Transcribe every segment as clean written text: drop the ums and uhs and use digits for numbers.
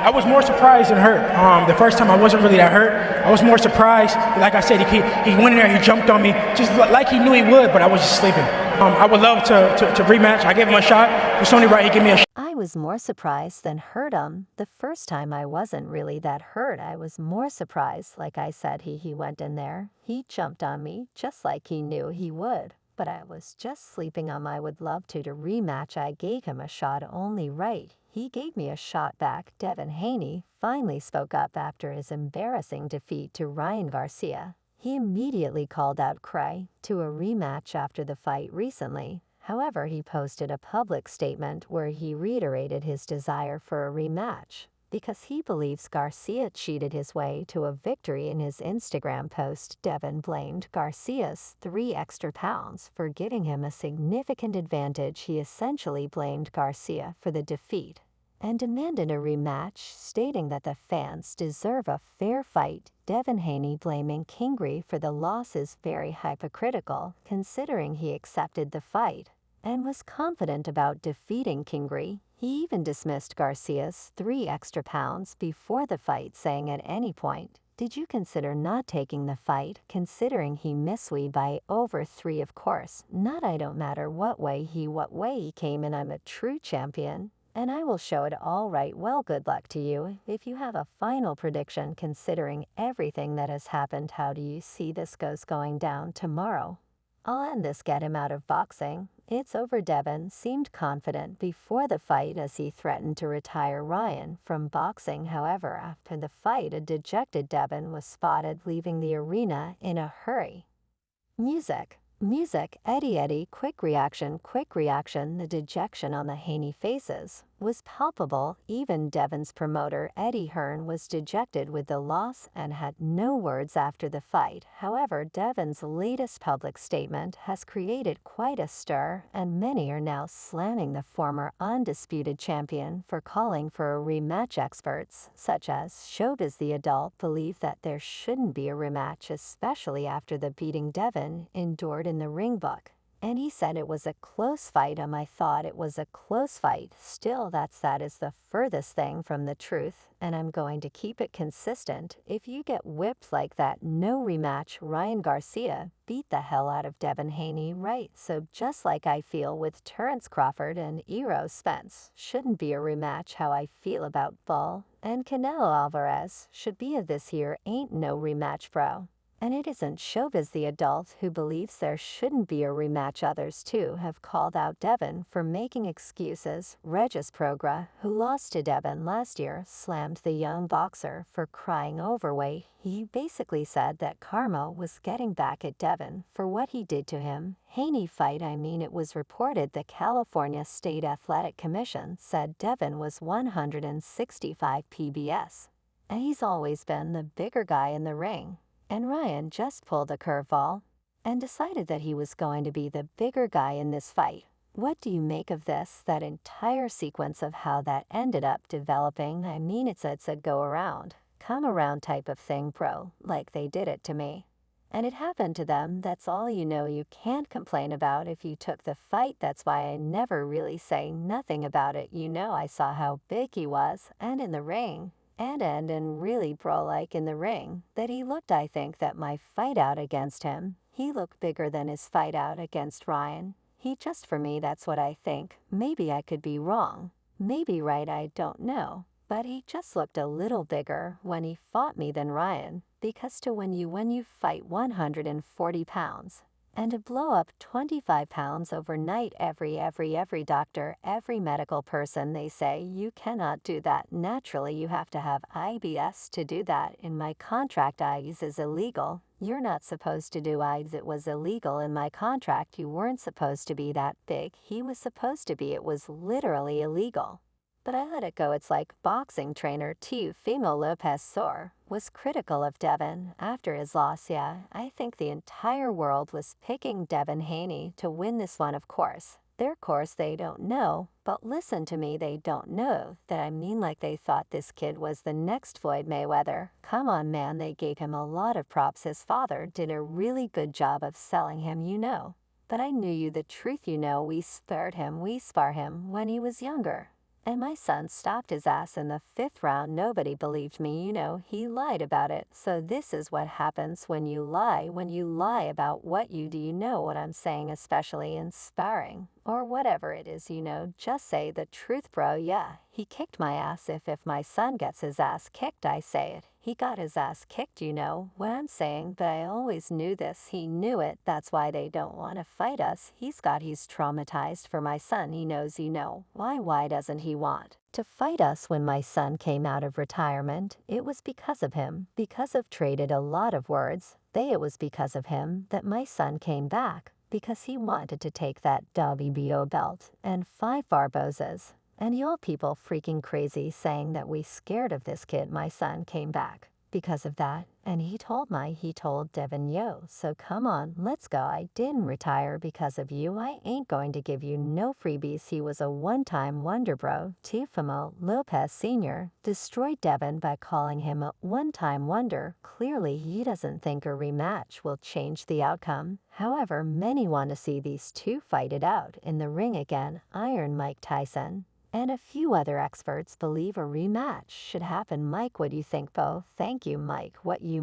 I was more surprised than hurt. The first time I wasn't really that hurt. I was more surprised. Like I said, he went in there, he jumped on me, just like he knew he would, but I was just sleeping. I would love to rematch. I gave him a shot. It's only right he gave me a shot. I was more surprised than hurt him. The first time I wasn't really that hurt. I was more surprised. Like I said, he went in there. He jumped on me just like he knew he would. But I was just sleeping on I would love to rematch. I gave him a shot only right. He gave me a shot back. Devin Haney finally spoke up after his embarrassing defeat to Ryan Garcia. He immediately called out Cray to a rematch after the fight recently. However, he posted a public statement where he reiterated his desire for a rematch because he believes Garcia cheated his way to a victory. In his Instagram post, Devin blamed Garcia's 3 extra pounds for giving him a significant advantage. He essentially blamed Garcia for the defeat and demanded a rematch, stating that the fans deserve a fair fight. Devin Haney blaming Kingery for the loss is very hypocritical, considering he accepted the fight and was confident about defeating Kingery. He even dismissed Garcia's 3 extra pounds before the fight, saying at any point, "Did you consider not taking the fight, considering he missed me by over 3? Of course not. I don't matter what way he came in. I'm a true champion, and I will show it all right." Well, good luck to you. If you have a final prediction considering everything that has happened, how do you see this going down tomorrow? I'll end this. Get him out of boxing. It's over. Devin seemed confident before the fight as he threatened to retire Ryan from boxing. However, after the fight, a dejected Devin was spotted leaving the arena in a hurry. Music. Eddie, quick reaction. The dejection on the Haney faces was palpable. Even Devin's promoter, Eddie Hearn, was dejected with the loss and had no words after the fight. However, Devin's latest public statement has created quite a stir, and many are now slamming the former undisputed champion for calling for a rematch. Experts, such as Showbiz the Adult, believe that there shouldn't be a rematch, especially after the beating Devin endured in the ring book. And he said it was a close fight. I thought it was a close fight. Still, that is the furthest thing from the truth, and I'm going to keep it consistent. If you get whipped like that, no rematch. Ryan Garcia beat the hell out of Devin Haney, right? So just like I feel with Terrence Crawford and Errol Spence shouldn't be a rematch, how I feel about Bull and Canelo Alvarez should be a this here ain't no rematch, bro. And it isn't Showbiz the Adult who believes there shouldn't be a rematch. Others too have called out Devin for making excuses. Regis Prograis, who lost to Devin last year, slammed the young boxer for crying overweight. He basically said that karma was getting back at Devin for what he did to him. Haney fight. It was reported the California State Athletic Commission said Devin was 165 PBS. And he's always been the bigger guy in the ring. And Ryan just pulled a curveball and decided that he was going to be the bigger guy in this fight. What do you make of this? That entire sequence of how that ended up developing? It's a go around, come around type of thing, bro. Like they did it to me. And it happened to them. That's all you know. You can't complain about if you took the fight. That's why I never really say nothing about it. I saw how big he was and in the ring. And really bro-like in the ring, that he looked. I think that my fight out against him, he looked bigger than his fight out against Ryan. For me, that's what I think. Maybe I could be wrong. Maybe right, I don't know. But he just looked a little bigger when he fought me than Ryan. Because when you fight 140 pounds, and to blow up 25 pounds overnight, every doctor, every medical person, they say you cannot do that naturally. You have to have IBS to do that. In my contract, IBS is illegal. You're not supposed to do IBS. It was illegal in my contract. You weren't supposed to be that big. He was supposed to be. It was literally illegal. But I let it go. It's like boxing trainer Teofimo Lopez Sor was critical of Devin after his loss. Yeah, I think the entire world was picking Devin Haney to win this one. Of course, they don't know. But listen to me, they don't know that. Like they thought this kid was the next Floyd Mayweather. Come on, man, they gave him a lot of props. His father did a really good job of selling him, But I knew the truth, we spar him when he was younger. And my son stopped his ass in the 5th round. Nobody believed me, he lied about it. So this is what happens when you lie about what you do. You know what I'm saying, especially in sparring or whatever it is, just say the truth, bro. Yeah, he kicked my ass. If my son gets his ass kicked, I say it. He got his ass kicked, you know what I'm saying, but I always knew this. He knew it. That's why they don't want to fight us. He's traumatized for my son. He knows, Why doesn't he want to fight us? When my son came out of retirement, it was because of him, because of traded a lot of words. It was because of him that my son came back, because he wanted to take that WBO belt and 5 Barbosas. And y'all people freaking crazy saying that we scared of this kid. My son came back because of that, and he told Devin, yo, so come on, let's go. I didn't retire because of you. I ain't going to give you no freebies. He was a one-time wonder, bro. Teofimo Lopez Sr. destroyed Devin by calling him a one-time wonder. Clearly, he doesn't think a rematch will change the outcome. However, many want to see these two fight it out in the ring again. Iron Mike Tyson and a few other experts believe a rematch should happen. Mike, what do you think, Bo? Thank you, Mike. What you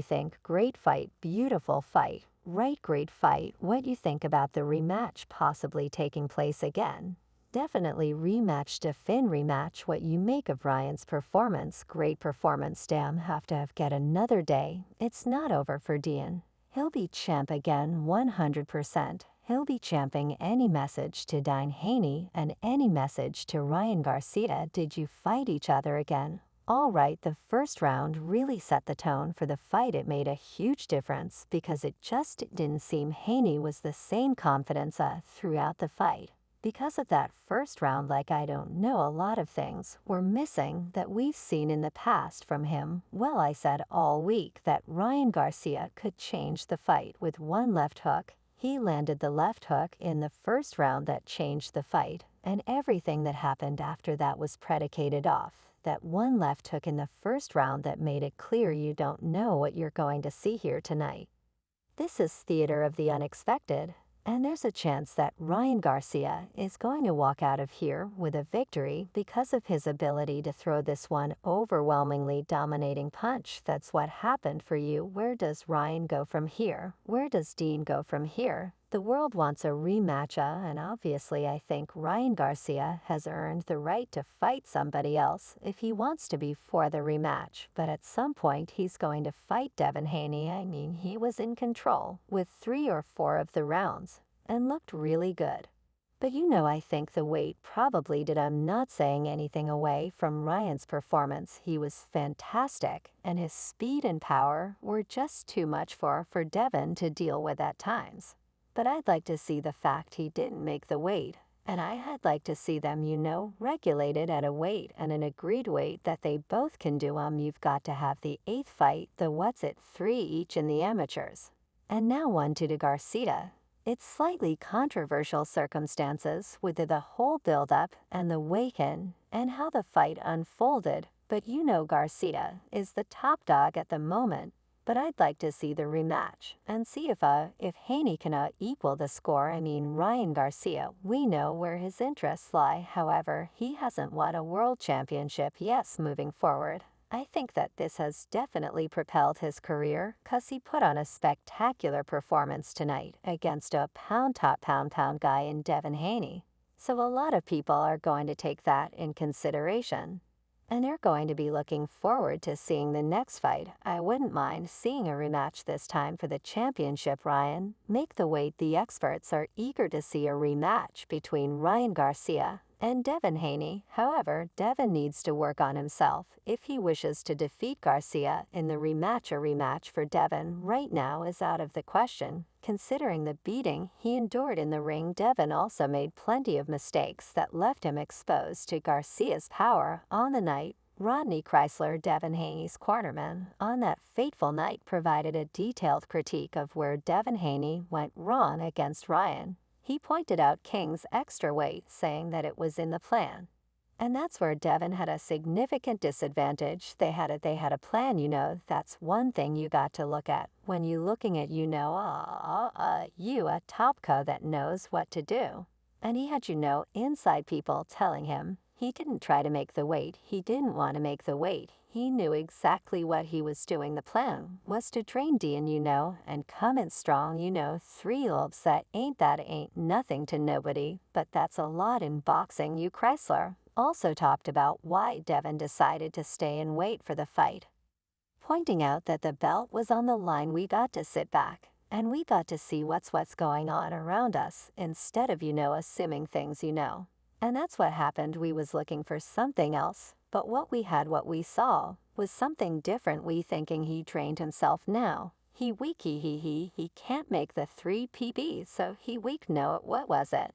think? Great fight, beautiful fight. Right, great fight. What you think about the rematch possibly taking place again? Definitely rematch to Finn rematch. What you make of Ryan's performance? Great performance. Damn, have to get another day. It's not over for Dean. He'll be champ again 100%. He'll be champing. Any message to Devin Haney and any message to Ryan Garcia? Did you fight each other again? All right, the first round really set the tone for the fight. It made a huge difference because it just didn't seem Haney was the same confidence throughout the fight. Because of that first round, like I don't know, a lot of things were missing that we've seen in the past from him. Well, I said all week that Ryan Garcia could change the fight with one left hook. He landed the left hook in the first round that changed the fight, and everything that happened after that was predicated off that one left hook in the first round that made it clear you don't know what you're going to see here tonight. This is theater of the unexpected, and there's a chance that Ryan Garcia is going to walk out of here with a victory because of his ability to throw this one overwhelmingly dominating punch. That's what happened for you. Where does Ryan go from here? Where does Dean go from here? The world wants a rematch, and obviously I think Ryan Garcia has earned the right to fight somebody else if he wants to be for the rematch. But at some point he's going to fight Devin Haney. I mean, he was in control with 3 or 4 of the rounds and looked really good. But I think the weight probably did. I'm not saying anything away from Ryan's performance. He was fantastic, and his speed and power were just too much for Devin to deal with at times. But I'd like to see the fact he didn't make the weight, and I'd like to see them, regulated at a weight and an agreed weight that they both can do. You've got to have the 8th fight, 3 each in the amateurs. And now 1-2 to Garcia. It's slightly controversial circumstances with the whole build-up and the weigh-in and how the fight unfolded, but Garcia is the top dog at the moment. But I'd like to see the rematch and see if Haney can equal the score. I mean, Ryan Garcia, we know where his interests lie. However, he hasn't won a world championship. Yes, moving forward, I think that this has definitely propelled his career because he put on a spectacular performance tonight against a pound guy in Devin Haney. So a lot of people are going to take that in consideration. And they're going to be looking forward to seeing the next fight. I wouldn't mind seeing a rematch this time for the championship. Ryan, make the weight. The experts are eager to see a rematch between Ryan Garcia and Devin Haney. However, Devin needs to work on himself if he wishes to defeat Garcia in the rematch. A rematch for Devin right now is out of the question, considering the beating he endured in the ring. Devin also made plenty of mistakes that left him exposed to Garcia's power. On the night, Rodney Chrysler, Devin Haney's cornerman, on that fateful night provided a detailed critique of where Devin Haney went wrong against Ryan. He pointed out King's extra weight, saying that it was in the plan. And that's where Devin had a significant disadvantage. They had a plan, That's one thing you got to look at when you looking at, a top co that knows what to do. And he had, inside people telling him He didn't try to make the weight. He didn't want to make the weight. He knew exactly what he was doing. The plan was to train Dean, and come in strong, 3 lobes that ain't nothing to nobody, but that's a lot in boxing. You Chrysler also talked about why Devin decided to stay and wait for the fight, pointing out that the belt was on the line. We got to sit back and we got to see what's going on around us instead of, assuming things, And that's what happened. We was looking for something else, but what we saw was something different. We thinking he trained himself now. He weak, he can't make the 3 PBs, so he weak. No, what was it?